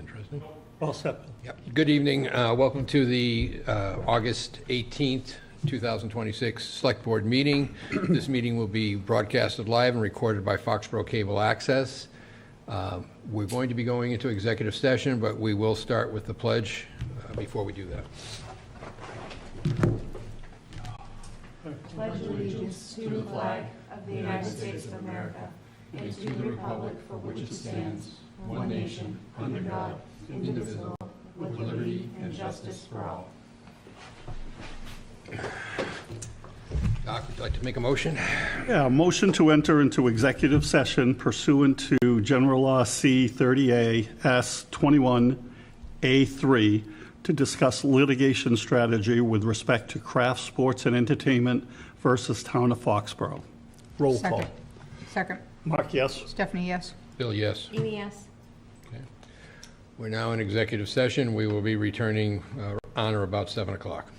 interesting. All set. Yep. Good evening. Welcome to the August 18th, 2026 Select Board meeting. This meeting will be broadcasted live and recorded by Foxborough Cable Access. We're going to be going into executive session, but we will start with the pledge before we do that. Pledge allegiance to the flag of the United States of America and to the republic for which it stands, one nation, under God, indivisible, with liberty and justice for all. Doc, would you like to make a motion? Yeah, motion to enter into executive session pursuant to General Law C-30A S-21A3 to discuss litigation strategy with respect to Kraft Sports and Entertainment versus Town of Foxborough. Roll call. Second. Mark, yes? Stephanie, yes. Bill, yes. Amy, yes. Okay. We're now in executive session. We will be returning on or about 7 o'clock.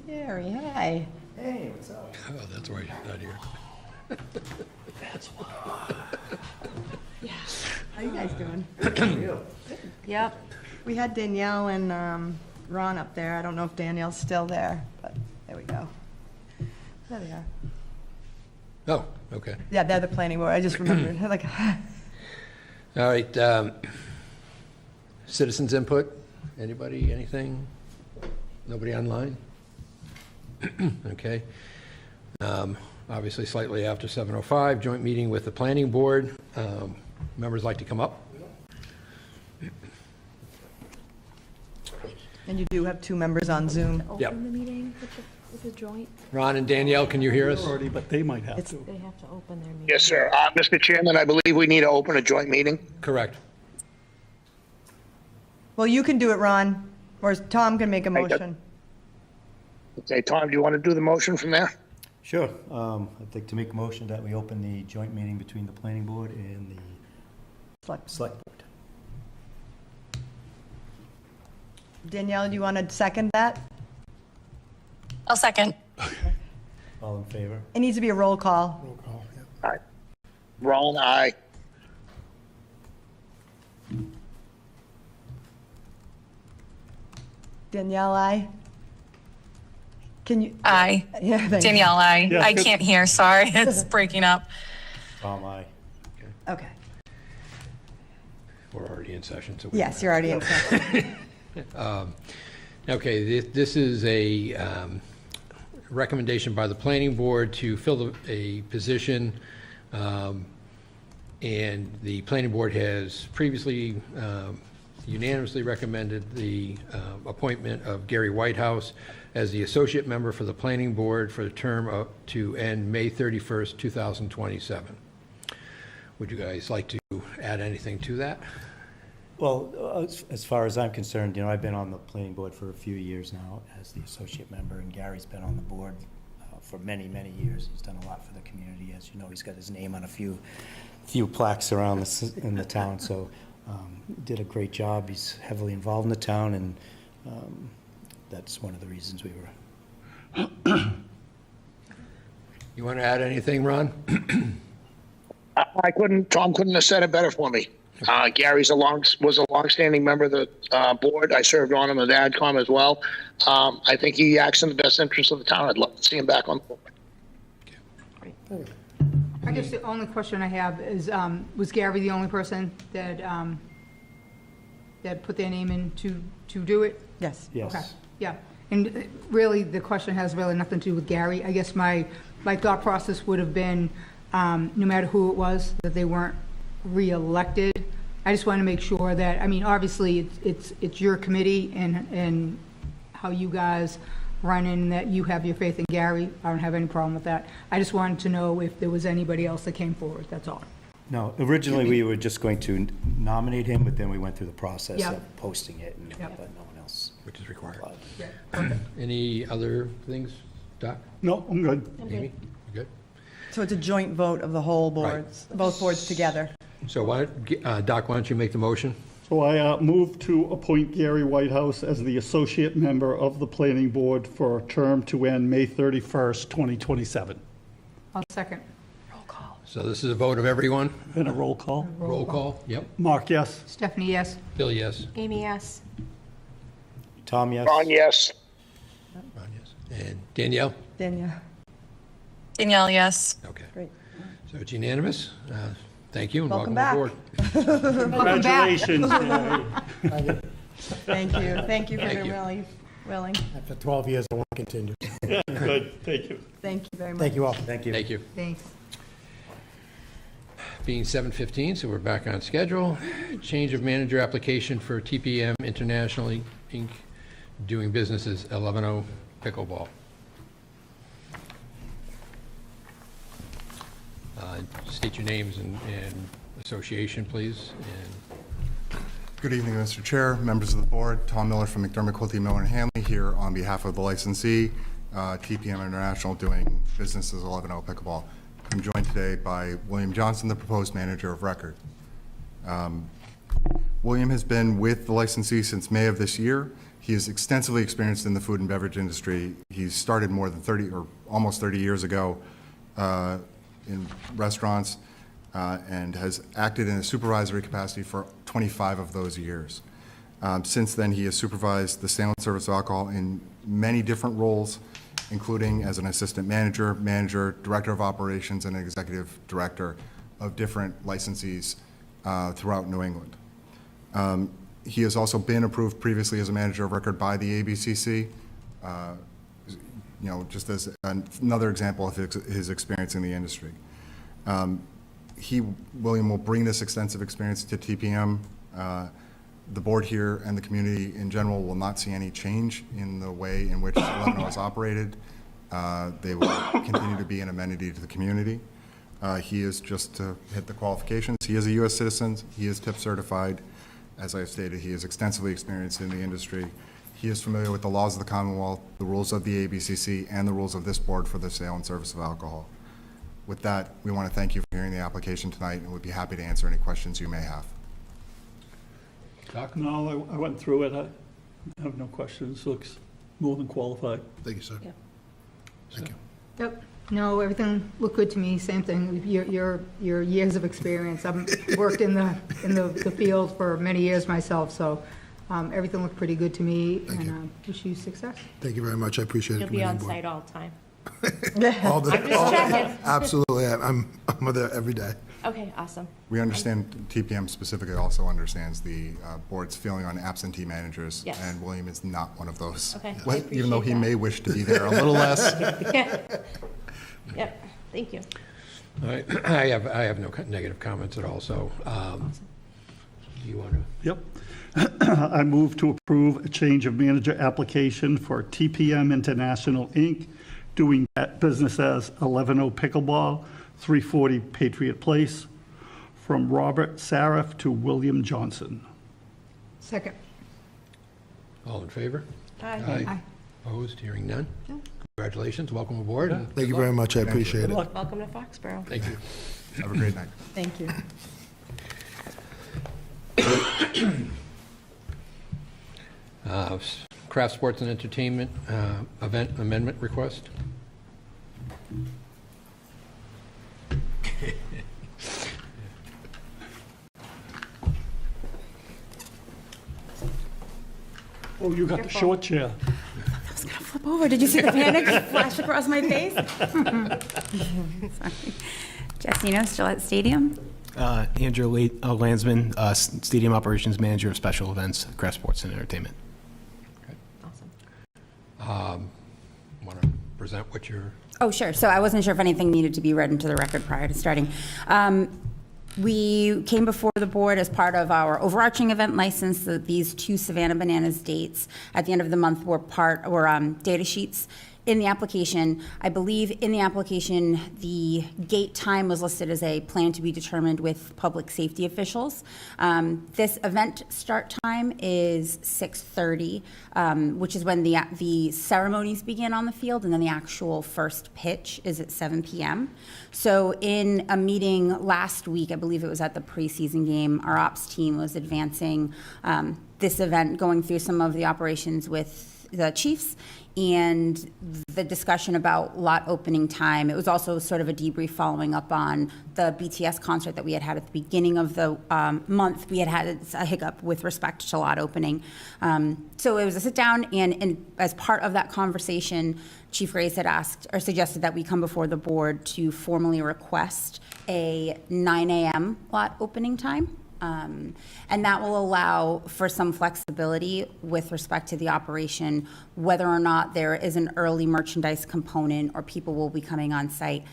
Gary, hi. Hey, what's up? Oh, that's why you're not here. How you guys doing? You? Yep. We had Danielle and Ron up there. I don't know if Danielle's still there, but there we go. There they are. Oh, okay. Yeah, they're the planning board. I just remembered. Like, All right. Citizens input? Anybody, anything? Nobody online? Okay. Obviously, slightly after 7:05, joint meeting with the planning board. Members like to come up? and you do have two members on Zoom. Yep. Open the meeting with the joint, Ron and Danielle, can you hear us? Already, but they might have It's- to. they have to open their meeting. Yes, sir. Mr. Chairman, I believe we need to open a joint meeting. Correct. Well, you can do it, Ron, or Tom can make a Hey, that- motion. Okay, Tom, do you want to do the motion from there? Sure. I'd like to make a motion that we open the joint meeting between the planning board and the Select- select board. Danielle, do you want to second that? I'll second. All in favor? It needs to be a roll call. Aye. Ron, aye. Danielle, aye? Can you? Aye. Yeah, thanks. Danielle, aye. Yeah, I good. can't hear, sorry, it's breaking up. Tom, aye. Okay. We're already in session, so. we- Yes, you're already in session. Okay, this is a recommendation by the planning board to fill a position, and the planning board has previously unanimously recommended the appointment of Gary Whitehouse as the associate member for the planning board for the term up to end May 31st, 2027. Would you guys like to add anything to that? Well, as far as I'm concerned, I've been on the planning board for a few years now as the associate member, and Gary's been on the board for many, many years. He's done a lot for the community. As you know, he's got his name on a few plaques around in the town, so did a great job. He's heavily involved in the town, and that's one of the reasons we were. You want to add anything, Ron? Tom couldn't have said it better for me. Gary's was a longstanding member of the board. I served on him as AdCom as well. I think he acts in the best interest of the town. I'd love to see him back on the board. I guess the only question I have is, was Gary the only person that, that put their name in to do it? Yes. Okay, Yes. yeah. And really, the question has really nothing to do with Gary. I guess my thought process would have been, no matter who it was, that they weren't re-elected. I just want to make sure that, I mean, obviously, it's your committee and how you guys run in, that you have your faith in Gary. I don't have any problem with that. I just wanted to know if there was anybody else that came forward, that's all. No, originally, we were just going to nominate him, but then we went through the process Yep. of posting it, and Yep. but no one else. Which is required. applied. Any other things, Doc? No, I'm good. Amy? You good? So it's a joint vote of the whole boards, both boards together. So Doc, why don't you make the motion? So I move to appoint Gary Whitehouse as the associate member of the planning board for a term to end May 31st, 2027. I'll second. So this is a vote of everyone? And a roll call. Roll call? Yep. Mark, yes? Stephanie, yes? Bill, yes. Amy, yes. Tom, yes? Ron, yes. Ron, yes. And Danielle? Danielle. Danielle, yes. Okay. Great. So it's unanimous. Thank you and Welcome welcome aboard. Welcome back. Congratulations, Gary. Thank you for Thank being you. willing. After 12 years, I want to continue. Good, thank you. Thank you very much. Thank you all. Thank you. Thank you. Thanks. Being 7:15, so we're back on schedule. Change of manager application for TPM International Inc., doing business as 11 Pickleball. State your names and association, please. And Good evening, Mr. Chair, members of the board. Tom Miller from McDermott, Quilty, Miller & Hanley here on behalf of the licensee, TPM International, doing business as 11 Pickleball. I'm joined today by William Johnson, the proposed manager of record. William has been with the licensee since May of this year. He is extensively experienced in the food and beverage industry. He started more than 30 or almost 30 years ago in restaurants and has acted in a supervisory capacity for 25 of those years. Since then, he has supervised the sale and service of alcohol in many different roles, including as an assistant manager, director of operations, and executive director of different licensees throughout New England. He has also been approved previously as a manager of record by the ABCC, just as another example of his experience in the industry. William will bring this extensive experience to TPM. The board here and the community in general will not see any change in the way in which 11 is operated. They will continue to be an amenity to the community. He is, just to hit the qualifications, he is a U.S. citizen. He is TIP certified. As I stated, he is extensively experienced in the industry. He is familiar with the laws of the Commonwealth, the rules of the ABCC, and the rules of this board for the sale and service of alcohol. With that, we want to thank you for hearing the application tonight, and we'd be happy to answer any questions you may have. Doc? No, I went through it. I have no questions. Looks more than qualified. Thank you, sir. Yeah. Thank you. Yep. No, everything looked good to me. Same thing. Your years of experience. I've worked in the field for many years myself, so everything looked pretty good to me. Thank you. And wish you success. Thank you very much. I appreciate it. You'll be Committee on board. site all the time. All checking. Absolutely. I'm there every day. Okay, awesome. We understand TPM specifically also understands the board's feeling on absentee managers. Yes. And William is not one of those. Okay, I Even though appreciate he that. may wish to be there a little less. Yep, thank you. All right, I have no negative comments at all, so do you want to? Yep. I move to approve a change of manager application for TPM International, Inc., doing business as 11 Pickleball, 340 Patriot Place, from Robert Saraf to William Johnson. Second. All in favor? Hi. Aye. Opposed? Hearing none? congratulations, welcome aboard. and Thank you very much. I appreciate it. Welcome to Foxborough. Thank you. Have a great night. Thank you. Craft Sports and Entertainment event amendment request. Oh, you got the short chair. I was gonna flip over. Did you see the panic flash across my face? Sorry. Jess Enos, Gillette Stadium. Andrew Landsman, Stadium Operations Manager of Special Events, Craft Sports and Entertainment. Awesome. Want to present what you're... Oh, sure. So I wasn't sure if anything needed to be read into the record prior to starting. We came before the board as part of our overarching event license. These two Savannah Bananas dates at the end of the month were data sheets in the application. I believe in the application, the gate time was listed as a plan to be determined with public safety officials. This event start time is 6:30, which is when the ceremonies begin on the field, and then the actual first pitch is at 7 p.m. So in a meeting last week, I believe it was at the preseason game, our ops team was advancing this event, going through some of the operations with the chiefs and the discussion about lot opening time. It was also sort of a debrief following up on the BTS concert that we had at the beginning of the month. We had a hiccup with respect to lot opening. So it was a sit down, and as part of that conversation, Chief Reyes had asked or suggested that we come before the board to formally request a 9 a.m. lot opening time. And that will allow for some flexibility with respect to the operation, whether or not there is an early merchandise component or people will be coming on site.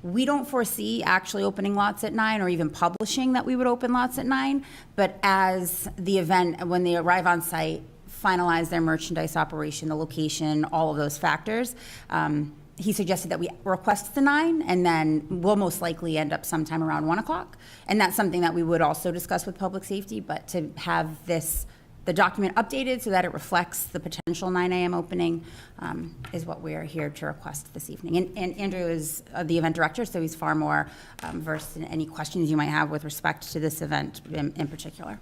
We don't foresee actually opening lots at 9 or even publishing that we would open lots at 9, but as the event, when they arrive on site, finalize their merchandise operation, the location, all of those factors, he suggested that we request the 9, and then we'll most likely end up sometime around 1 o'clock. And that's something that we would also discuss with public safety, but to have the document updated so that it reflects the potential 9 a.m. opening is what we are here to request this evening. And Andrew is the event director, so he's far more versed in any questions you might have with respect to this event in particular.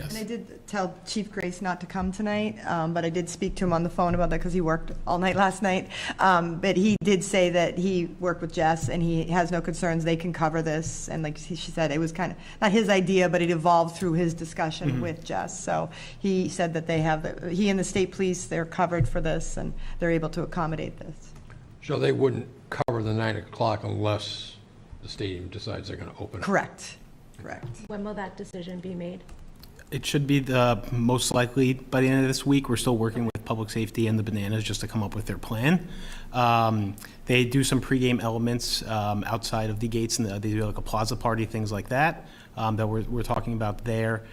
And I did tell Chief Grace not to come tonight, but I did speak to him on the phone about that because he worked all night last night. But he did say that he worked with Jess and he has no concerns. They can cover this. And like she said, it was kind of not his idea, but it evolved through his discussion with Jess. So he said that he and the state police, they're covered for this and they're able to accommodate this. So they wouldn't cover the 9 o'clock unless the stadium decides they're going to open it? Correct. When will that decision be made? It should be most likely by the end of this week. We're still working with public safety and the Bananas just to come up with their plan. They do some pregame elements outside of the gates, and they do like a plaza party, things like that, that we're talking about there,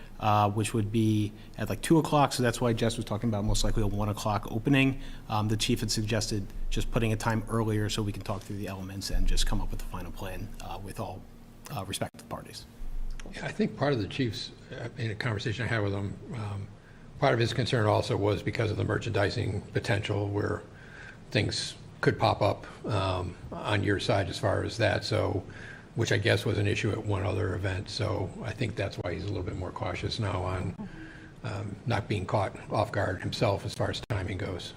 which would be at like 2 o'clock. So that's why Jess was talking about most likely a 1 o'clock opening. The chief had suggested just putting a time earlier so we can talk through the elements and just come up with the final plan with all respective parties. Yeah, I think part of the chief's, in a conversation I had with him, part of his concern also was because of the merchandising potential where things could pop up on your side as far as that, so, which I guess was an issue at one other event. So I think that's why he's a little bit more cautious now on not being caught off guard himself as far as timing goes.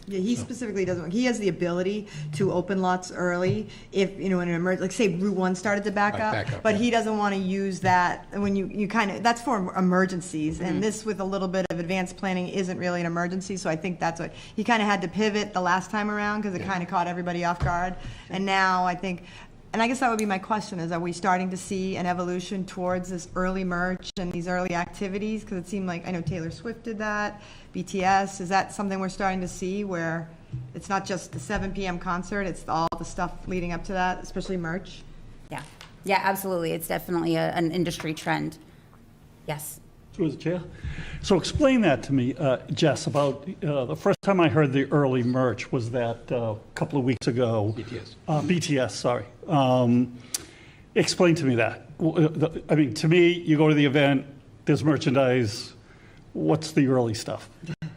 Yeah, he specifically doesn't, he has the ability to open lots early if, in an emergency, like say Route 1 started to back up, but he doesn't want to use that when you kind of, that's for emergencies, and this with a little bit of advanced planning isn't really an emergency, so I think that's what, he kind of had to pivot the last time around because it kind of caught everybody off guard, and now I think, and I guess that would be my question, is are we starting to see an evolution towards this early merch and these early activities? Because it seemed like, I know Taylor Swift did that, BTS, is that something we're starting to see where it's not just the 7 p.m. concert, it's all the stuff leading up to that, especially merch? Yeah, absolutely. It's definitely an industry trend. Yes. Through the chair. So explain that to me, Jess, about the first time I heard the early merch was that a couple of weeks ago. BTS. BTS, sorry. Explain to me that. I mean, to me, you go to the event, there's merchandise. What's the early stuff?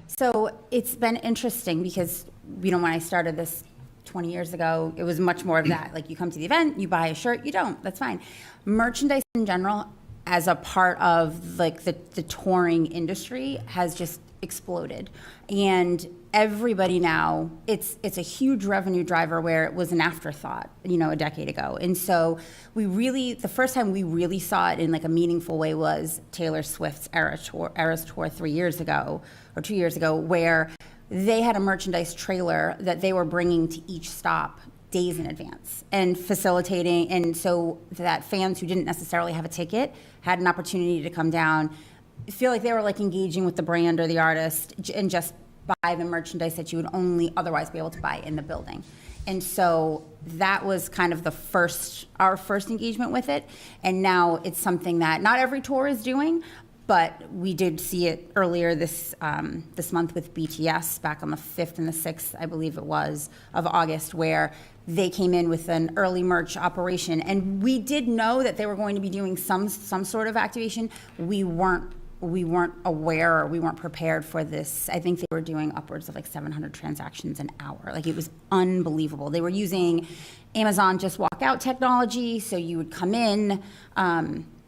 So it's been interesting because when I started this 20 years ago, it was much more of that. Like, you come to the event, you buy a shirt, you don't, that's fine. Merchandise in general, as a part of like the touring industry, has just exploded. And everybody now, it's a huge revenue driver where it was an afterthought, a decade ago. And so the first time we really saw it in like a meaningful way was Taylor Swift's Eras Tour 3 years ago, or 2 years ago, where they had a merchandise trailer that they were bringing to each stop days in advance and facilitating, and so that fans who didn't necessarily have a ticket had an opportunity to come down, feel like they were like engaging with the brand or the artist, and just buy the merchandise that you would only otherwise be able to buy in the building. And so that was kind of our first engagement with it. And now it's something that not every tour is doing, but we did see it earlier this month with BTS, back on the 5th and the 6th, I believe it was, of August, where they came in with an early merch operation. And we did know that they were going to be doing some sort of activation. We weren't aware, or we weren't prepared for this. I think they were doing upwards of like 700 transactions an hour. Like, it was unbelievable. They were using Amazon Just Walk Out technology, so you would come in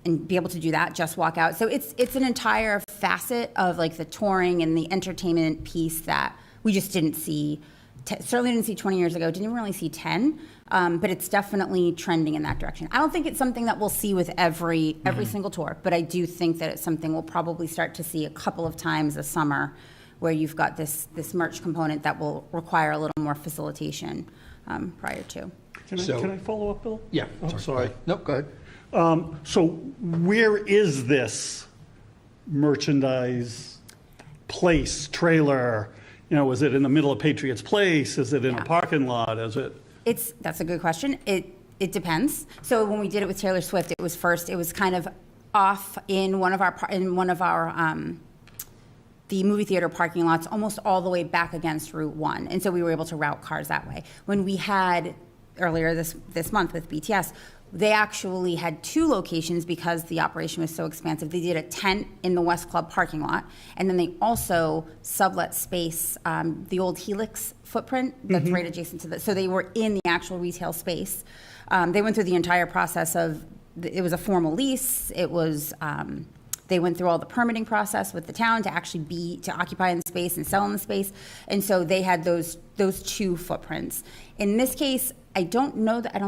and be able to do that, just walk out. So it's an entire facet of like the touring and the entertainment piece that we just didn't see, certainly didn't see 20 years ago, didn't really see 10, but it's definitely trending in that direction. I don't think it's something that we'll see with every single tour, but I do think that it's something we'll probably start to see a couple of times this summer, where you've got this merch component that will require a little more facilitation prior to. Can I follow up, Bill? Yeah. Oh, sorry. No, go ahead. So where is this merchandise place, trailer? Is it in the middle of Patriots Place? Is it in a parking lot? That's a good question. It depends. So when we did it with Taylor Swift, it was kind of off in one of our the movie theater parking lots, almost all the way back against Route 1. And so we were able to route cars that way. When we had earlier this month with BTS, they actually had 2 locations because the operation was so expansive. They did a tent in the West Club parking lot, and then they also sublet space, the old Helix footprint that's right adjacent to that. So they were in the actual retail space. They went through the entire process of, it was a formal lease. It was, they went through all the permitting process with the town to actually to occupy in the space and sell in the space. And so they had those 2 footprints. In this case, I don't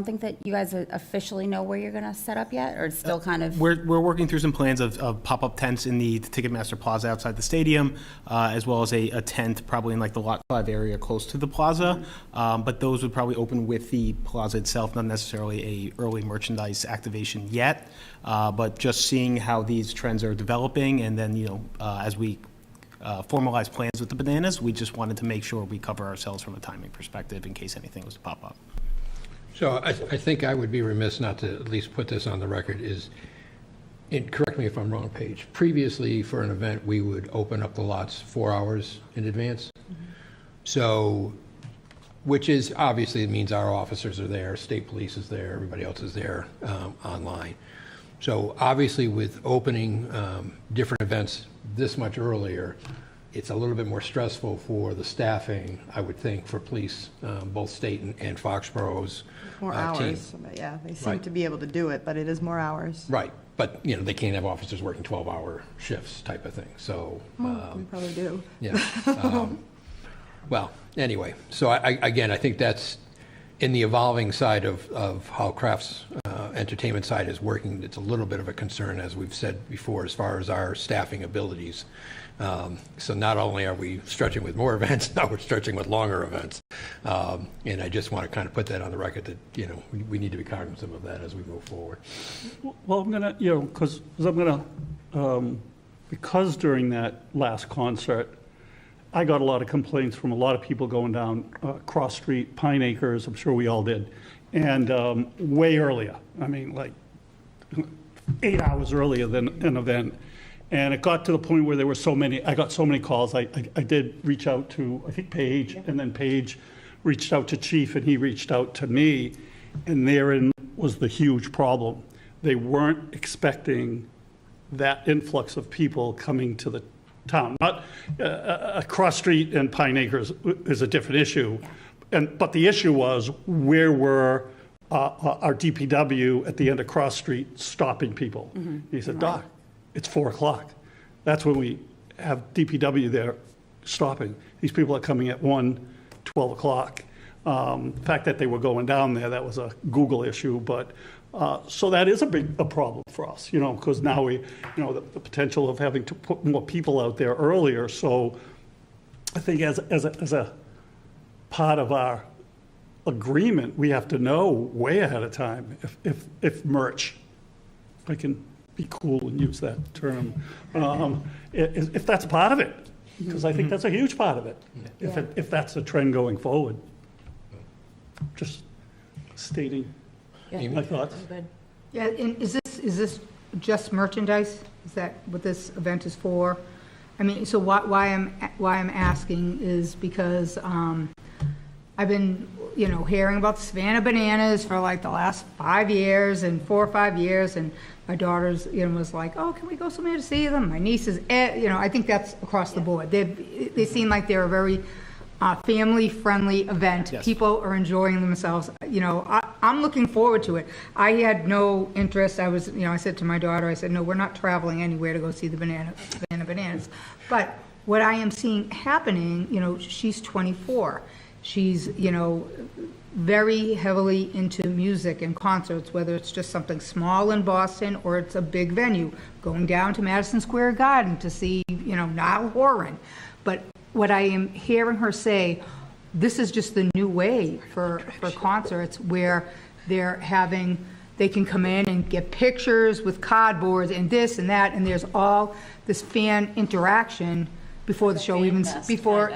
think that you guys officially know where you're going to set up yet, or it's still kind of... We're working through some plans of pop-up tents in the Ticketmaster Plaza outside the stadium, as well as a tent probably in like the Lot 5 area close to the plaza. But those would probably open with the plaza itself, not necessarily a early merchandise activation yet, but just seeing how these trends are developing, and then, as we formalize plans with the Bananas, we just wanted to make sure we cover ourselves from a timing perspective in case anything was to pop up. So I think I would be remiss not to at least put this on the record, and correct me if I'm wrong, Paige, previously for an event, we would open up the lots 4 hours in advance. So, which is, obviously, it means our officers are there, state police is there, everybody else is there online. So obviously with opening different events this much earlier, it's a little bit more stressful for the staffing, I would think, for police, both state and Foxborough's More hours, but yeah, they seem to be able to do it, but it is more hours. Right, but, they can't have officers working 12-hour shifts type of thing, so. We probably do. Yeah. Well, anyway, so I think that's, in the evolving side of how Kraft's entertainment side is working, it's a little bit of a concern, as we've said before, as far as our staffing abilities. So not only are we stretching with more events, now we're stretching with longer events. And I just want to kind of put that on the record that, we need to be cognizant of that as we move forward. Well, I'm going to, because during that last concert, I got a lot of complaints from a lot of people going down Cross Street, Pine Acres, I'm sure we all did, and way earlier. I mean, like 8 hours earlier than an event. And it got to the point where there were I got so many calls. I did reach out to, I think, Paige, and then Paige reached out to Chief, and he reached out to me, and therein was the huge problem. They weren't expecting that influx of people coming to town. Not, Cross Street and Pine Acres is a different issue. But the issue was, where were our DPW at the end of Cross Street stopping people? He said, Doc, it's 4 o'clock. That's when we have DPW there stopping. These people are coming at 12 o'clock. The fact that they were going down there, that was a Google issue, but, so that is a problem for us, because now we, the potential of having to put more people out there earlier. So I think as a part of our agreement, we have to know way ahead of time if merch, if I can be cool and use that term, if that's part of it, because I think that's a huge part of it, if that's the trend going forward. Just stating my thoughts. Good. Yeah, and is this just merchandise? Is that what this event is for? I mean, so why I'm asking is because I've been, hearing about the Savannah Bananas for like the last 4 or 5 years, and my daughter's, was like, oh, can we go somewhere to see them? My nieces, I think that's across the board. They seem like they're a very family-friendly event. Yes. People are enjoying themselves. I'm looking forward to it. I had no interest. I was, I said to my daughter, I said, no, we're not traveling anywhere to go see the Savannah Bananas. But what I am seeing happening, she's 24. She's, very heavily into music and concerts, whether it's just something small in Boston or it's a big venue, going down to Madison Square Garden to see, Niall Horan. But what I am hearing her say, this is just the new way for concerts, where they can come in and get pictures with cardboards and this and that, and there's all this fan interaction before the show even, before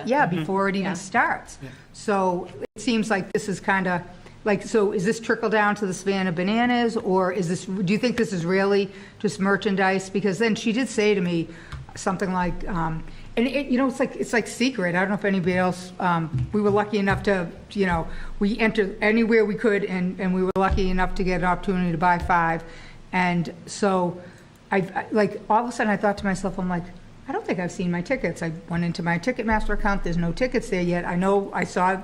it even starts. Yeah. So it seems like this is kind of like, so is this trickle down to the Savannah Bananas, or do you think this is really just merchandise? Because then she did say to me something like, and it's like secret. I don't know if anybody else, we were lucky enough to, we entered anywhere we could, and we were lucky enough to get an opportunity to buy 5. And so I like, all of a sudden I thought to myself, I'm like, I don't think I've seen my tickets. I went into my Ticketmaster account. There's no tickets there yet. I know I saw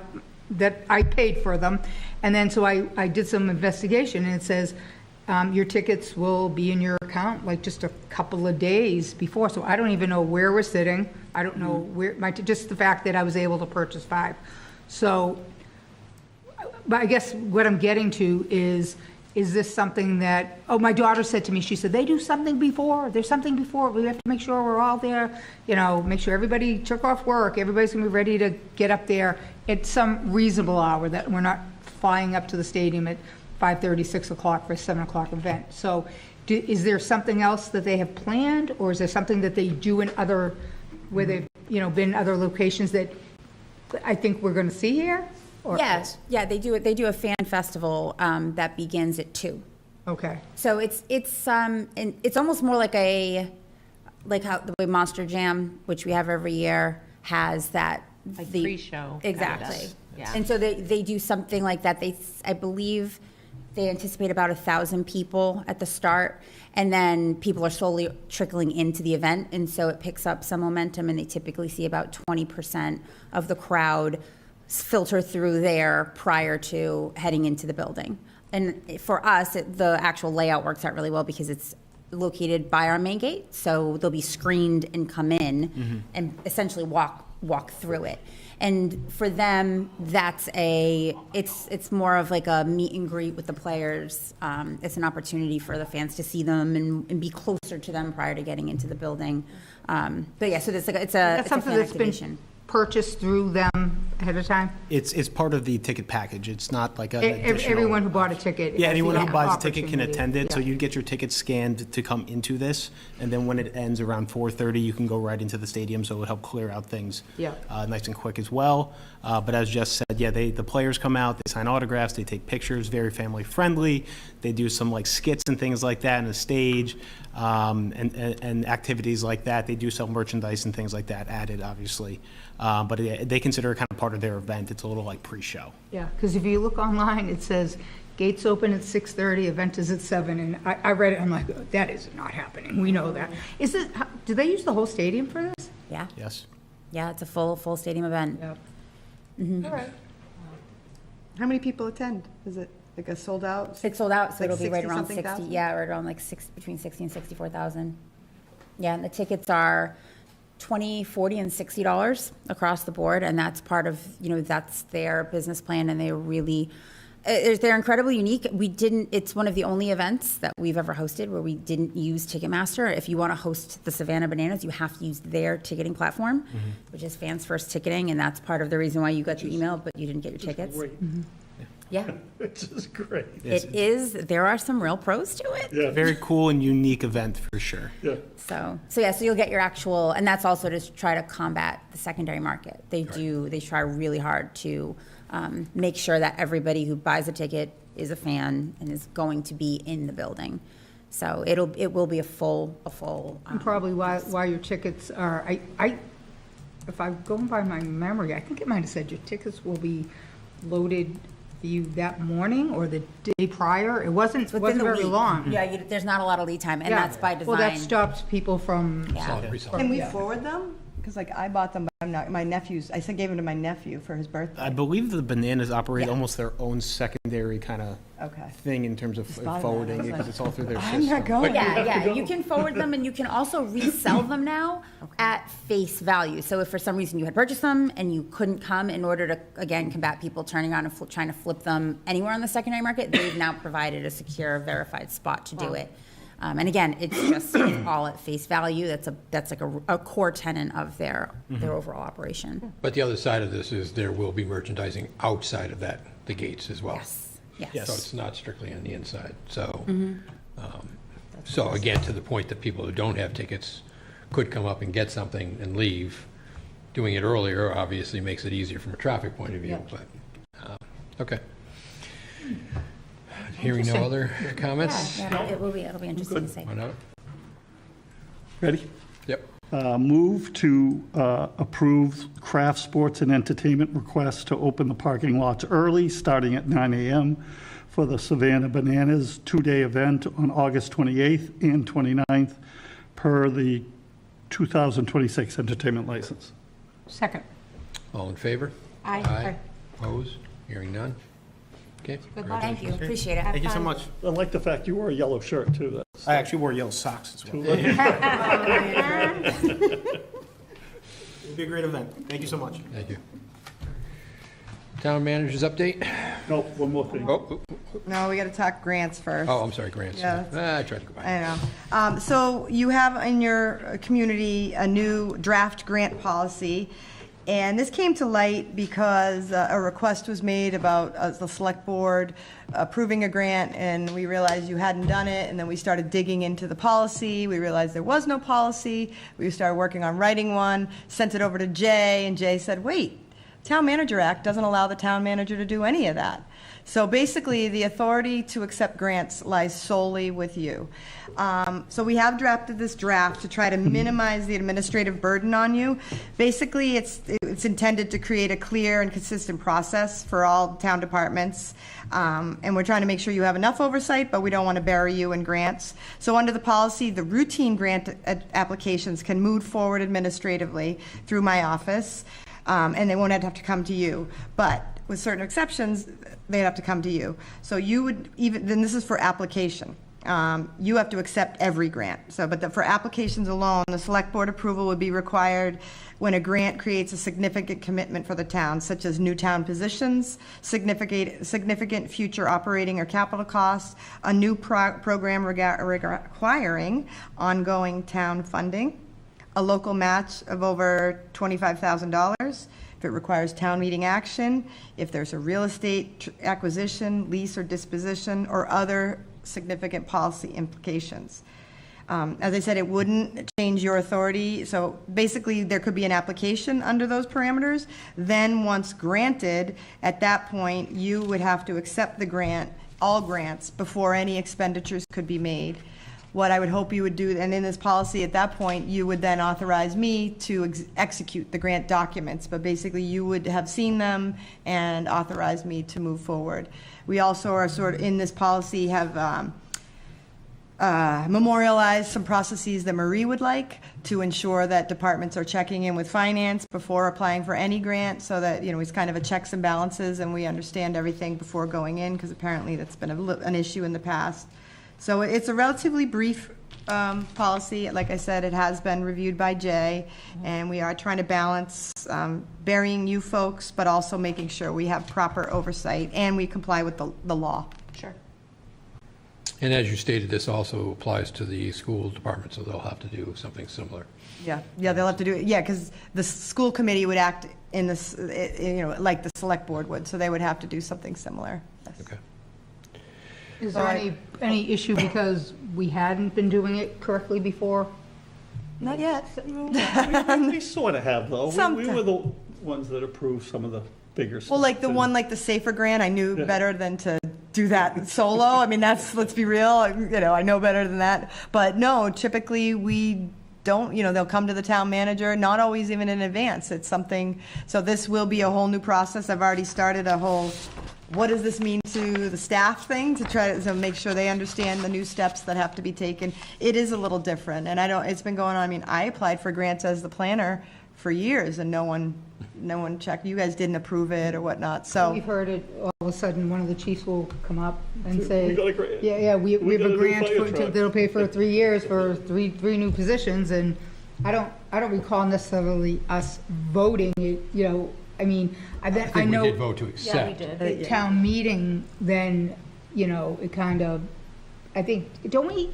that I paid for them. And then so I did some investigation, and it says your tickets will be in your account like just a couple of days before. So I don't even know where we're sitting. I don't know where, just the fact that I was able to purchase 5. So, but I guess what I'm getting to is this something that, my daughter said to me, she said, they do something before, there's something before, we have to make sure we're all there, make sure everybody took off work, everybody's gonna be ready to get up there at some reasonable hour, that we're not flying up to the stadium at 5:30, 6 o'clock for a 7 o'clock event. So is there something else that they have planned, or is there something that they do in other, where they've, been in other locations that I think we're gonna see here? Or? Yes, yeah, they do it. They do a fan festival that begins at 2. Okay. So it's almost more like how the way Monster Jam, which we have every year, has that pre-show. Exactly. Yeah. And so they do something like that. I believe they anticipate about 1,000 people at the start, and then people are slowly trickling into the event, and so it picks up some momentum, and they typically see about 20% of the crowd filter through there prior to heading into the building. And for us, the actual layout works out really well because it's located by our main gate, so they'll be screened and come in and essentially walk through it. And for them, it's more of like a meet and greet with the players. It's an opportunity for the fans to see them and be closer to them prior to getting into the building. But yeah, so it's a something fan that's activation. Been purchased through them ahead of time? It's part of the ticket package. It's not like additional. Everyone who bought a ticket. Yeah, anyone who buys a ticket can opportunity. attend it. So Yeah. you get your ticket scanned to come into this, and then when it ends around 4:30, you can go right into the stadium. So it would help clear out things Yeah. nice and quick as well. But as Jess said, yeah, the players come out, they sign autographs, they take pictures, very family friendly. They do some like skits and things like that on the stage, and activities like that. They do sell merchandise and things like that added, obviously. But they consider it kind of part of their event. It's a little like pre-show. Yeah, because if you look online, it says gates open at 6:30, event is at 7, and I read it, I'm like, that is not happening, we know that. Do they use the whole stadium for this? Yeah, Yes. yeah, it's a full stadium event. Yep. All right. How many people attend? Is it like a sold out? It's sold out, so Like it'll be right around 60-something 60, thousand? yeah, right around like between 60 and 64,000. Yeah, and the tickets are $20, $40, and $60 across the board, and that's part of, that's their business plan, and they really, they're incredibly unique. It's one of the only events that we've ever hosted where we didn't use Ticketmaster. If you want to host the Savannah Bananas, you have to use their ticketing platform, which is Fans First Ticketing, and that's part of the reason why you got the email, but you didn't get your tickets. Yeah, Which is great. it is. There are some real pros to it. Yeah, Very cool and unique event for sure. yeah. So you'll get your actual, and that's also to try to combat the secondary market. They try really hard to make sure that everybody who buys a ticket is a fan and is going to be in the building. So it will be a full. And probably why your tickets are, if I'm going by my memory, I think it might have said your tickets will be loaded for you that morning or the day prior. It wasn't Within the very week. long. Yeah, there's not a lot of lead time, and Yeah. that's by design. Well, that stops people from. Yeah. Solid result. Can we forward them? Because like I bought them, but I'm not, my nephew's, gave them to my nephew for his birthday. I believe the Bananas operate Yeah. almost their own secondary kind of Okay. thing in terms of thought of forwarding that. it, because it's all through their I'm system. not going. Yeah, you can forward them, and you can also resell them now at face value. So if for some reason you had purchased them and you couldn't come, in order to, again, combat people turning on and trying to flip them anywhere on the secondary market, they've now provided a secure, verified spot to do it. And again, it's all at face value. That's like a core tenet of their overall operation. But the other side of this is there will be merchandising outside of the gates as well. Yes. So it's not strictly on the inside. So, so again, to the point that people who don't have tickets could come up and get something and leave. Doing it earlier obviously makes it easier from a traffic point of view, but, okay. Hearing no other comments? Yeah, it'll be interesting to see. Why not? Ready? Yep. Move to approve craft sports and entertainment requests to open the parking lots early, starting at 9 a.m. for the Savannah Bananas two-day event on August 28th and 29th per the 2026 entertainment license. Second. All in favor? Aye. Opposed? Hearing none? Okay. Thank you, appreciate it. Thank you so much. I like the fact you wore a yellow shirt, too. That's I actually wore yellow socks as well. It'll be a great event. Thank you so much. Thank you. Town managers update? No, one more thing. Oh, No, we got to talk grants first. oh, I'm sorry, grants. Yeah. I tried to go back. I know. So you have in your community a new draft grant policy, and this came to light because a request was made about the select board approving a grant, and we realized you hadn't done it, and then we started digging into the policy. We realized there was no policy. We started working on writing one, sent it over to Jay, and Jay said, wait, Town Manager Act doesn't allow the town manager to do any of that. So basically, the authority to accept grants lies solely with you. So we have drafted this draft to try to minimize the administrative burden on you. Basically, it's intended to create a clear and consistent process for all town departments. And we're trying to make sure you have enough oversight, but we don't want to bury you in grants. So under the policy, the routine grant applications can move forward administratively through my office. And they won't have to come to you. But with certain exceptions, they'd have to come to you. So you would then this is for application. You have to accept every grant. But for applications alone, the select board approval would be required when a grant creates a significant commitment for the town, such as new town positions, significant future operating or capital costs, a new program requiring ongoing town funding, a local match of over $25,000, if it requires town meeting action, if there's a real estate acquisition, lease or disposition, or other significant policy implications. As I said, it wouldn't change your authority. So basically, there could be an application under those parameters. Then once granted, at that point, you would have to accept the grant, all grants, before any expenditures could be made. What I would hope you would do, and in this policy at that point, you would then authorize me to execute the grant documents, but basically you would have seen them and authorize me to move forward. We also are in this policy have memorialize some processes that Marie would like to ensure that departments are checking in with finance before applying for any grant, so that, it's kind of a checks and balances and we understand everything before going in, because apparently that's been an issue in the past. So it's a relatively brief policy. Like I said, it has been reviewed by Jay, and we are trying to balance burying you folks, but also making sure we have proper oversight and we comply with the law. Sure. And as you stated, this also applies to the school department, so they'll have to do something similar. Yeah, they'll have to do it, because the school committee would act in this, like the select board would, so they would have to do something similar. Yes. Okay. Is there any issue because we hadn't been doing it correctly before? Not yet. We sort of have, though. We Sometimes. were the ones that approved some of the bigger stuff. Well, like the one, like the SAFER grant, I knew better than to do that solo. I mean, let's be real, I know better than that. But no, typically we don't, they'll come to the town manager, not always even in advance. It's something, so this will be a whole new process. I've already started a whole, what does this mean to the staff thing, to try to make sure they understand the new steps that have to be taken. It is a little different, and it's been going on. I mean, I applied for grants as the planner for years, and no one checked. You guys didn't approve it or whatnot, so. We've heard it, all of a sudden, one of the chiefs will come up and say, We got a grant. yeah, we have got a a new grant fire truck." that'll pay for 3 years for three new positions, and I don't recall necessarily us voting it, I mean, I think know. we did vote to accept. Yeah, we did. At town meeting, then, it kind of, I think, don't we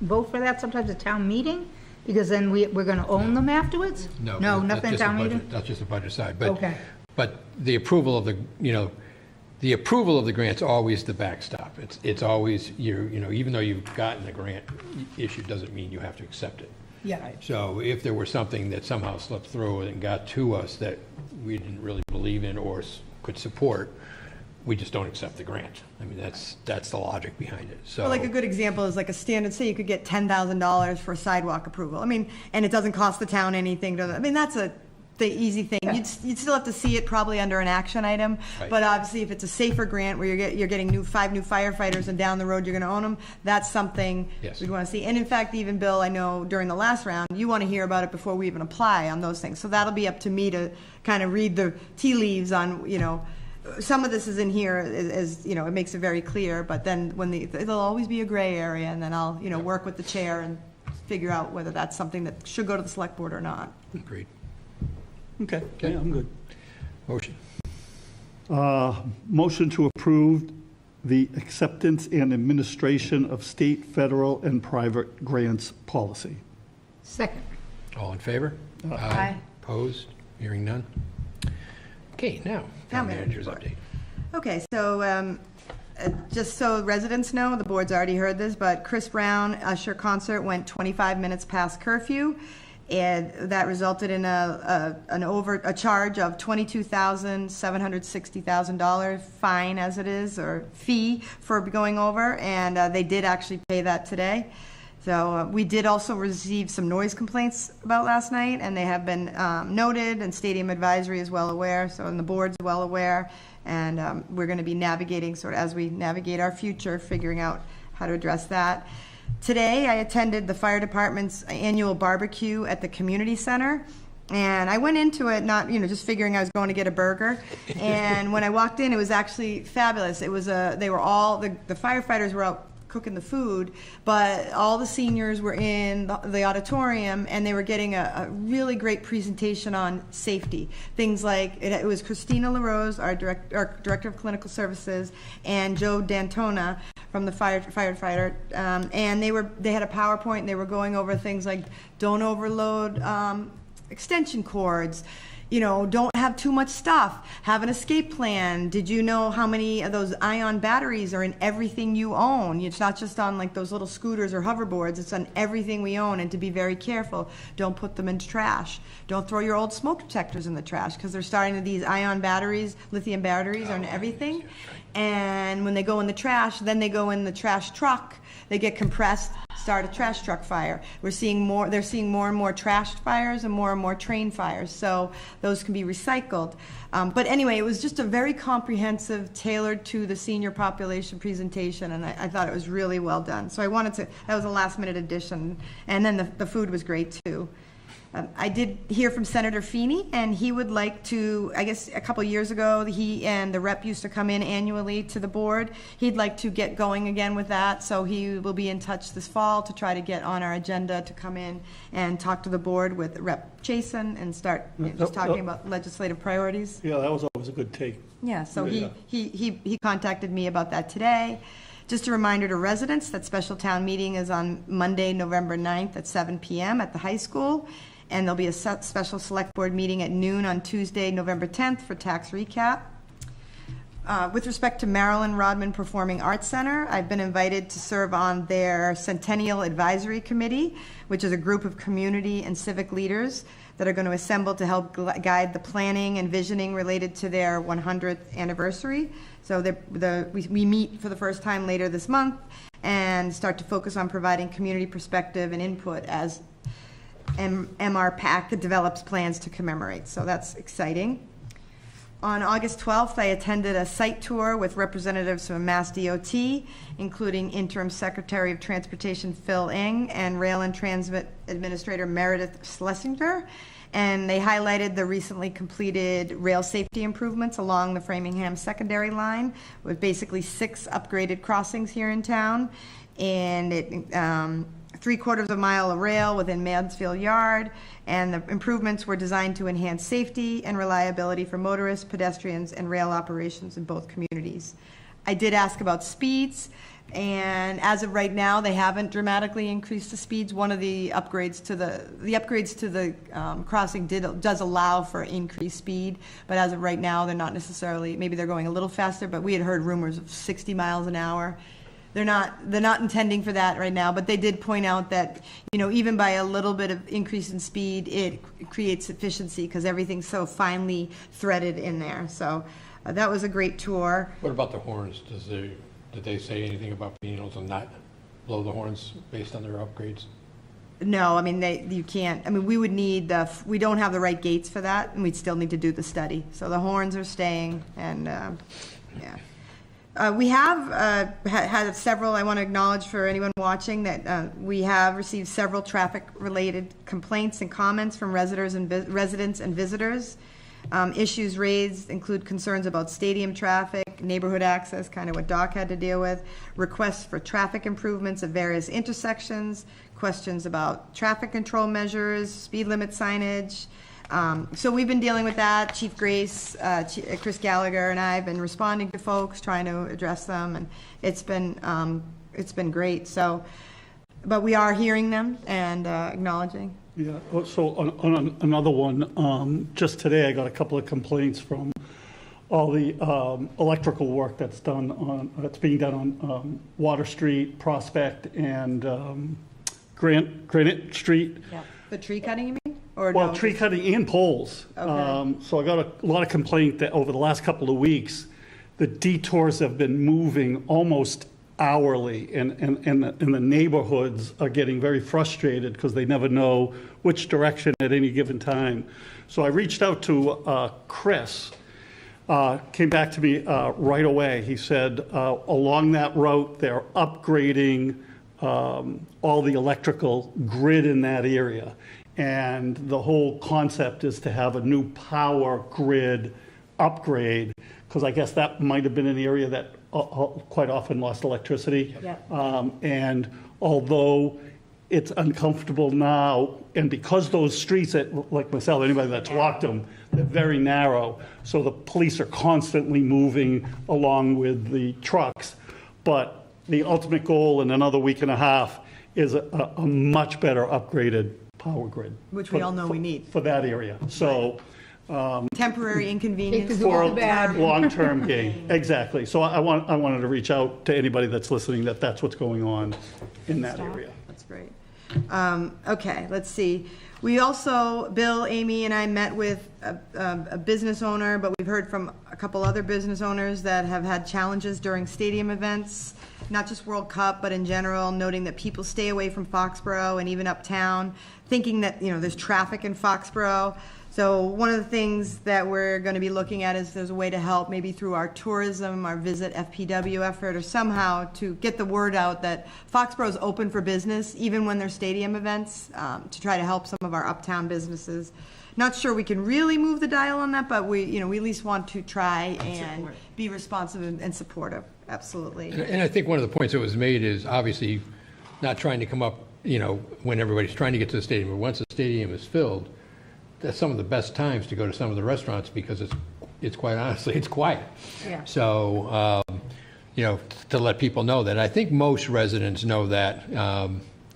vote for that sometimes at town meeting? Because then we're going to own them afterwards? No, that's nothing at just a town budget- meeting? That's just a budget side. Okay. But the approval of the approval of the grant's always the backstop. It's always, even though you've gotten the grant issued, doesn't mean you have to accept it. Yeah. So if there were something that somehow slipped through and got to us that we didn't really believe in or could support, we just don't accept the grant. I mean, that's the logic behind it, so. Well, like a good example is like a standard, say you could get $10,000 for sidewalk approval. I mean, and it doesn't cost the town anything that's the easy thing. You'd still have to see it probably under an action item, Right. but obviously if it's a SAFER grant where you're getting 5 new firefighters and down the road you're gonna own them, that's something Yes. we'd wanna see. And in fact, even Bill, I know during the last round, you wanna hear about it before we even apply on those things. So that'll be up to me to kind of read the tea leaves on, some of this is in here as, it makes it very clear, but then it'll always be a gray area, and then I'll, work with the chair and figure out whether that's something that should go to the select board or not. Agreed. Okay, yeah, I'm good. Motion. Motion to approve the acceptance and administration of state, federal, and private grants policy. Second. All in favor? Aye. Opposed? Hearing none? Okay, now, town manager's report. update. Okay, so just so residents know, the board's already heard this, but Chris Brown Usher concert went 25 minutes past curfew, and that resulted in a charge of $22,760,000 fine as it is, or fee for going over, and they did actually pay that today. So we did also receive some noise complaints about last night, and they have been noted, and Stadium Advisory is well aware, and the board's well aware, and we're going to be navigating, sort of as we navigate our future, figuring out how to address that. Today, I attended the fire department's annual barbecue at the community center, and I went into it not, just figuring I was going to get a burger, and when I walked in, it was actually fabulous. It was they were all, the firefighters were out cooking the food, but all the seniors were in the auditorium, and they were getting a really great presentation on safety. Things like, it was Christina LaRose, our Director of Clinical Services, and Joe D'Antona from the firefighter, and they had a PowerPoint, and they were going over things like don't overload extension cords, don't have too much stuff, have an escape plan. Did you know how many of those ion batteries are in everything you own? It's not just on like those little scooters or hoverboards, it's on everything we own, and to be very careful. Don't put them in trash. Don't throw your old smoke detectors in the trash, because they're starting to, these ion batteries, lithium batteries are in everything. And when they go in the trash, then they go in the trash truck, they get compressed, start a trash truck fire. They're seeing more and more trash fires and more train fires. So those can be recycled recycled. But anyway, it was just a very comprehensive, tailored to the senior population presentation, and I thought it was really well done. So I wanted to, that was a last-minute addition, and then the food was great, too. I did hear from Senator Feeney, and he would like to, I guess a couple years ago, he and the rep used to come in annually to the board. He'd like to get going again with that, so he will be in touch this fall to try to get on our agenda to come in and talk to the board with Rep. Chason and start just talking about legislative priorities. Yeah, that was always a good take. Yeah, so Yeah. he contacted me about that today. Just a reminder to residents that special town meeting is on Monday, November 9th at 7 p.m. at the high school. And there'll be a special select board meeting at noon on Tuesday, November 10th for tax recap. With respect to Marilyn Rodman Performing Arts Center, I've been invited to serve on their Centennial Advisory Committee, which is a group of community and civic leaders that are going to assemble to help guide the planning and visioning related to their 100th anniversary. So we meet for the first time later this month and start to focus on providing community perspective and input as MRPAC develops plans to commemorate. So that's exciting. On August 12th, I attended a site tour with representatives from Mass DOT, including Interim Secretary of Transportation Phil Eng and Rail and Transit Administrator Meredith Schlesinger. And they highlighted the recently completed rail safety improvements along the Framingham secondary line with basically 6 upgraded crossings here in town. And it 3/4 of a mile of rail within Mansfield Yard, and the improvements were designed to enhance safety and reliability for motorists, pedestrians, and rail operations in both communities. I did ask about speeds, and as of right now, they haven't dramatically increased the speeds. One of the upgrades to the crossing does allow for increased speed, but as of right now, they're not necessarily, maybe they're going a little faster, but we had heard rumors of 60 miles an hour. They're not intending for that right now, but they did point out that, even by a little bit of increase in speed, it creates efficiency because everything's so finely threaded in there. So that was a great tour. What about the horns? Did they say anything about being able to not blow the horns based on their upgrades? No, I mean, you can't. I mean, we would need we don't have the right gates for that, and we'd still need to do the study. So the horns are staying, and yeah. We have had several, I want to acknowledge for anyone watching that we have received several traffic-related complaints and comments from residents and visitors. Issues raised include concerns about stadium traffic, neighborhood access, kind of what Doc had to deal with, requests for traffic improvements at various intersections, questions about traffic control measures, speed limit signage. So we've been dealing with that. Chief Grace, Chris Gallagher, and I have been responding to folks, trying to address them, and it's been great. So, but we are hearing them and acknowledging. Yeah, so on another one, just today I got a couple of complaints from all the electrical work that's being done on Water Street, Prospect, and Granite Street. Yeah. The tree cutting, you mean? Or Well, no? tree cutting and poles. Okay. So I got a lot of complaint that over the last couple of weeks, the detours have been moving almost hourly, and the neighborhoods are getting very frustrated because they never know which direction at any given time. So I reached out to Chris, came back to me right away. He said along that route, they're upgrading all the electrical grid in that area. And the whole concept is to have a new power grid upgrade, because I guess that might have been an area that quite often lost electricity. Yep. And although it's uncomfortable now, and because those streets, like myself, anybody that's walked them, they're very narrow, so the police are constantly moving along with the trucks. But the ultimate goal in another week and a half is a much better upgraded power grid. Which we all know we need. For that area. So Temporary inconvenience. for a long-term gain. Exactly. So I wanted to reach out to anybody that's listening that that's what's going on in that area. That's great. Okay, let's see. We also, Bill, Amy, and I met with a business owner, but we've heard from a couple other business owners that have had challenges during stadium events. not just World Cup, but in general, noting that people stay away from Foxborough and even uptown, thinking that, there's traffic in Foxborough. So one of the things that we're going to be looking at is there's a way to help, maybe through our tourism, our Visit FPW effort, or somehow to get the word out that Foxborough is open for business, even when there's stadium events, to try to help some of our uptown businesses. Not sure we can really move the dial on that, but we at least want to try and be responsive and supportive. Absolutely. And I think one of the points that was made is obviously not trying to come up, when everybody's trying to get to the stadium, but once the stadium is filled, that's some of the best times to go to some of the restaurants because it's quite honestly, it's quiet. Yeah. So, to let people know that. I think most residents know that,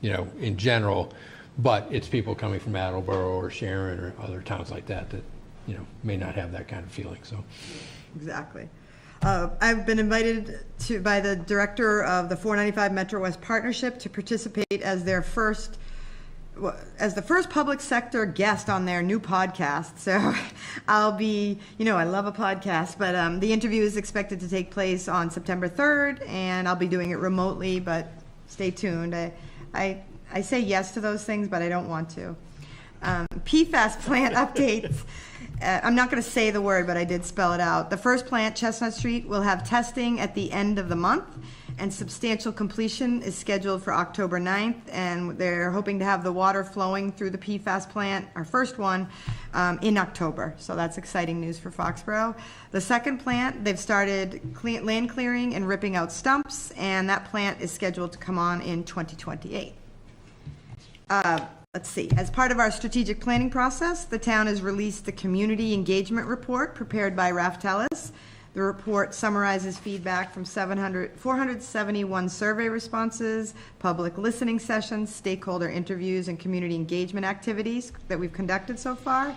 in general, but it's people coming from Attleboro or Sharon or other towns like that may not have that kind of feeling, so. Exactly. I've been invited by the director of the 495 Metro West Partnership to participate as the first public sector guest on their new podcast. So I'll be, I love a podcast, but the interview is expected to take place on September 3rd, and I'll be doing it remotely, but stay tuned. I say yes to those things, but I don't want to. PFAS plant updates. I'm not going to say the word, but I did spell it out. The first plant, Chestnut Street, will have testing at the end of the month, and substantial completion is scheduled for October 9th, and they're hoping to have the water flowing through the PFAS plant, our first one, in October. So that's exciting news for Foxborough. The second plant, they've started land clearing and ripping out stumps, and that plant is scheduled to come on in 2028. Let's see. As part of our strategic planning process, the town has released the Community Engagement Report prepared by Raftelis. The report summarizes feedback from 471 survey responses, public listening sessions, stakeholder interviews, and community engagement activities that we've conducted so far.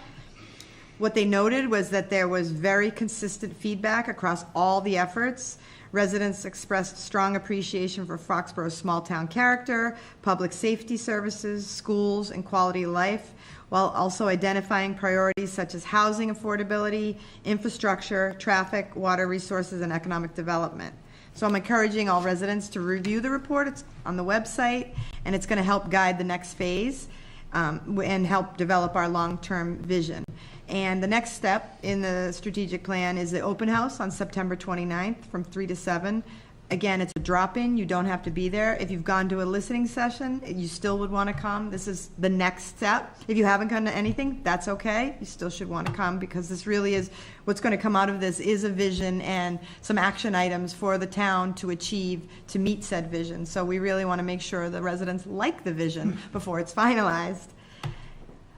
What they noted was that there was very consistent feedback across all the efforts. Residents expressed strong appreciation for Foxborough's small-town character, public safety services, schools, and quality of life, while also identifying priorities such as housing affordability, infrastructure, traffic, water resources, and economic development. So I'm encouraging all residents to review the report. It's on the website, and it's going to help guide the next phase and help develop our long-term vision. And the next step in the strategic plan is the open house on September 29th from 3 to 7. Again, it's a drop-in. You don't have to be there. If you've gone to a listening session, you still would want to come. This is the next step. If you haven't gone to anything, that's okay. You still should want to come because this really is, what's going to come out of this is a vision and some action items for the town to achieve, to meet said vision. So we really want to make sure the residents like the vision before it's finalized.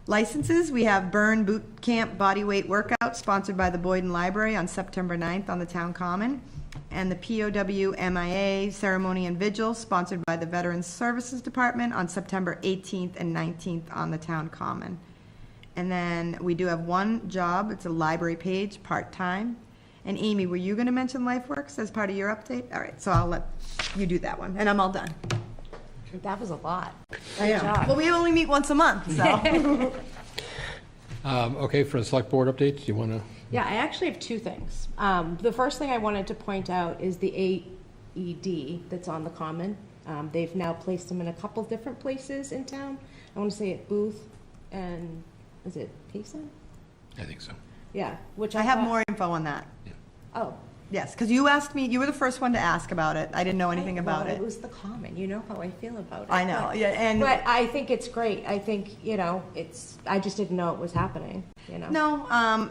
Licenses, we have Burn Boot Camp Bodyweight Workout sponsored by the Boyden Library on September 9th on the Town Common, and the POW MIA Ceremony and Vigil sponsored by the Veterans Services Department on September 18th and 19th on the Town Common. And then we do have one job, it's a library page, part-time. And Amy, were you going to mention LifeWorks as part of your update? All right, so I'll let you do that one, and I'm all done. That was a lot. I know. Well, we only meet once a month, so. Okay, for the select board updates, you want to? Yeah, I actually have two things. The first thing I wanted to point out is the AED that's on the common. They've now placed them in a couple different places in town. I want to say at Booth and, is it Payson? I think so. Yeah, which I have more info on that. Oh. Yes, because you asked me, you were the first one to ask about it. I didn't know anything about it. It was the common, you know how I feel about it. I know, yeah, and. But I think it's great. I think, I just didn't know it was happening, No,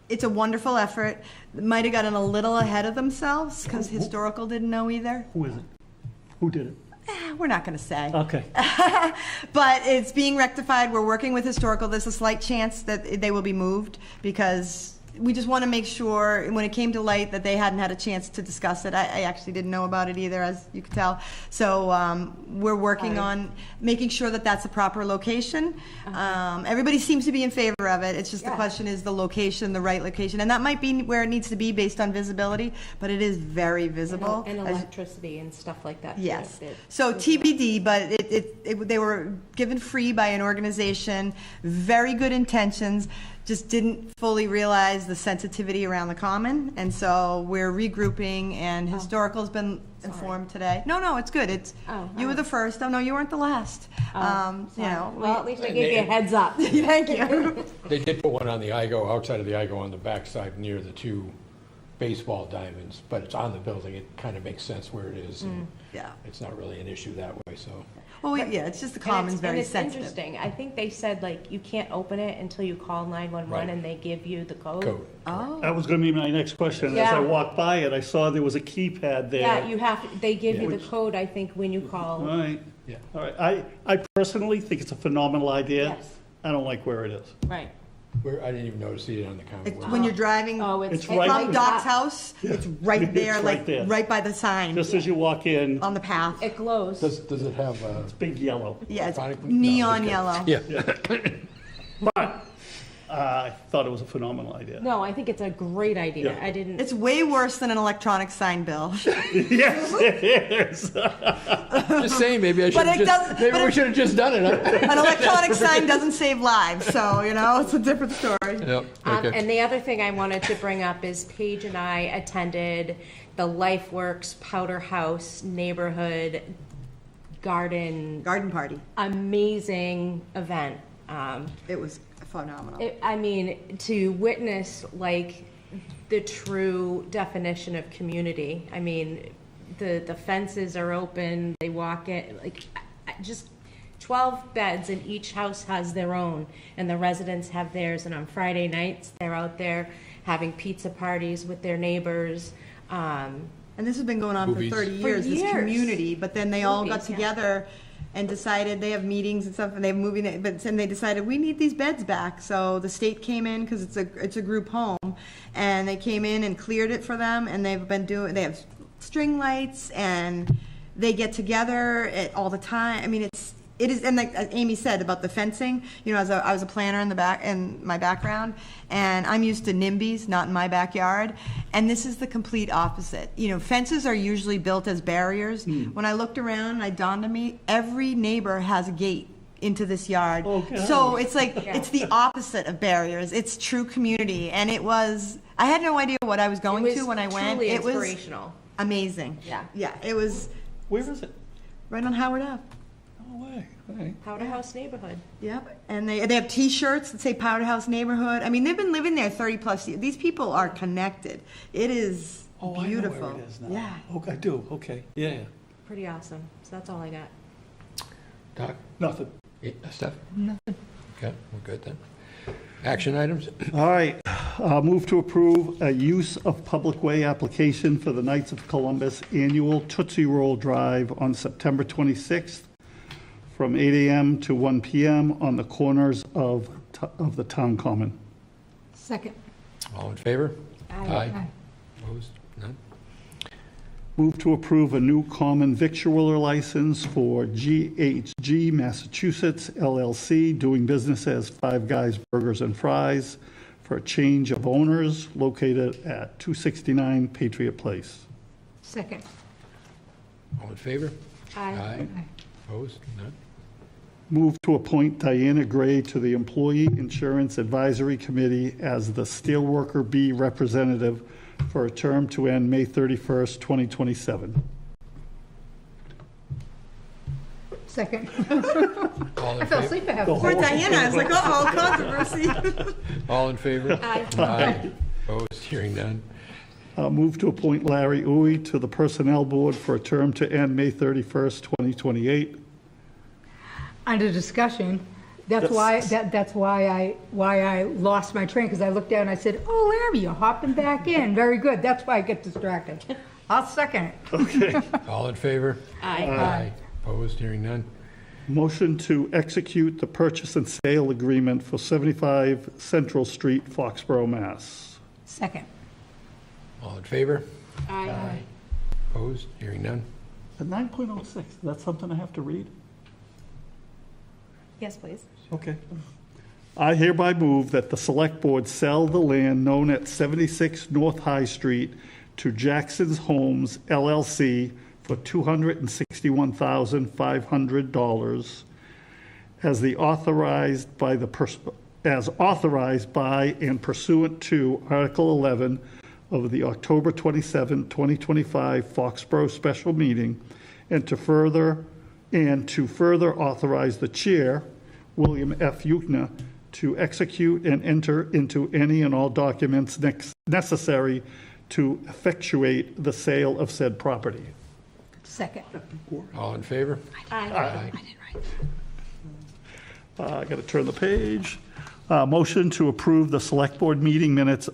it's a wonderful effort. Might have gotten a little ahead of themselves because historical didn't know either. Who is it? Who did it? We're not going to say. Okay. But it's being rectified. We're working with historical. There's a slight chance that they will be moved because we just want to make sure when it came to light that they hadn't had a chance to discuss it. I actually didn't know about it either, as you could tell. So we're working on making sure that that's a proper location. Everybody seems to be in favor of it. It's just the question is the location, the right location. And that might be where it needs to be based on visibility, but it is very visible. And electricity and stuff like that. Yes. So TBD, but they were given free by an organization, very good intentions, just didn't fully realize the sensitivity around the common, and so we're regrouping, and historical's been informed today. No, it's good. You were the first. Oh, no, you weren't the last. Well, at least I gave you a heads up. Thank you. They did put one on the IGO, outside of the IGO on the backside near the two baseball diamonds, but it's on the building. It kind of makes sense where it is. And Yeah. it's not really an issue that way, so. Well, it's just the commons very it's sensitive. interesting. I think they said, like, you can't open it until you call 911 Right. and they give you the code. Code. Oh. That was going to be my next question. As I Yeah. walked by it, I saw there was a keypad there. Yeah, you have, they give you the Which- code, I think, when you All call. right. Yeah. All right. I personally think it's a phenomenal idea. Yes. I don't like where it is. Right. I didn't even notice it on the counter. It's when you're driving Oh, It's right- from Doc's house, it's right It's there, right like, there. right by the sign, Just as you walk in, on the path. It glows. Does it have, big yellow. Yeah, it's electronic- no, neon okay. yellow. Yeah. But I thought it was a phenomenal idea. No, I think it's a great idea. Yeah. I didn't. It's way worse than an electronic sign bill. Yes, it is. Just saying, maybe I should But have it just, does- maybe but we it- should have just done it. An electronic sign doesn't save lives, so, it's a different story. Yep, okay. And the other thing I wanted to bring up is Paige and I attended the LifeWorks Powder House Neighborhood Garden Garden party. amazing event. It was phenomenal. I mean, to witness like the true definition of community. I mean, the fences are open, they walk in, like, just 12 beds and each house has their own, and the residents have theirs, and on Friday nights, they're out there having pizza parties with their neighbors. And this has been going on Movies. for 30 For years, this years. community, but then they all got Movies, yeah. together and decided, they have meetings and stuff, and they have moving, but then they decided, we need these beds back. So the state came in, because it's a group home, and they came in and cleared it for them, and they have string lights, and they get together all the time. I mean, it is, and like Amy said about the fencing, I was a planner in my background, and I'm used to NIMBYs, not in my backyard, and this is the complete opposite. Fences are usually built as barriers. When I looked around, it dawned on me, every neighbor has a gate into this yard. Okay. So it's like, it's the opposite of barriers. It's true community, and I had no idea what I was going to when I went. Truly It was inspirational. amazing. Yeah. Yeah, it was Where is it? right on Howard Ave. No way. All right. Powder House Neighborhood. Yep, and they have T-shirts that say Powder House Neighborhood. I mean, they've been living there 30 plus years. These people are connected. It is Oh, beautiful. I know where it is now. Yeah. Oh, I do, okay. Yeah. Pretty awesome. So that's all I got. Doc? Nothing. Yeah, Steph? Nothing. Okay, we're good then. Action items? All right, move to approve a use of public way application for the Knights of Columbus Annual Tootsie Roll Drive on September 26th from 8 a.m. to 1 p.m. on the corners of the town common. Second. All in favor? Aye. Opposed? None? Move to approve a new common victualler license for GHG Massachusetts LLC, doing business as Five Guys Burgers and Fries, for a change of owners located at 269 Patriot Place. Second. All in favor? Aye. Opposed? None? Move to appoint Diana Gray to the Employee Insurance Advisory Committee as the Steelworker B representative for a term to end May 31st, 2027. Second. All in I fell favor? asleep for half. Poor Diana, I was like, uh-oh, controversy. All in favor? Aye. Aye. Opposed? Hearing none? Move to appoint Larry Uy to the Personnel Board for a term to end May 31st, 2028. Under discussion, that's why I lost my train, because I looked down and I said, oh, Larry, you're hopping back in. Very good. That's why I get distracted. I'll second it. Okay. All in favor? Aye. Aye. Opposed? Hearing none? Motion to execute the purchase and sale agreement for 75 Central Street, Foxborough, Mass. Second. All in favor? Aye. Opposed? Hearing none? At 9.06, is that something I have to read? Yes, please. Okay. I hereby move that the Select Board sell the land known at 76 North High Street to Jackson's Homes LLC for $261,500 as authorized by and pursuant to Article 11 of the October 27, 2025 Foxborough special meeting, and to further authorize the chair, William F. Yukna, to execute and enter into any and all documents necessary to effectuate the sale of said property. Second. All in favor? Aye. I got to turn the page. Motion to approve the Select Board meeting minutes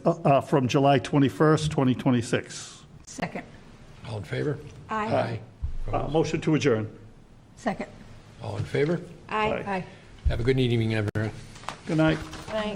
from July 21st, 2026. Second. All in favor? Aye. Motion to adjourn. Second. All in favor? Aye. Aye. Have a good evening, everyone. Good night. Aye.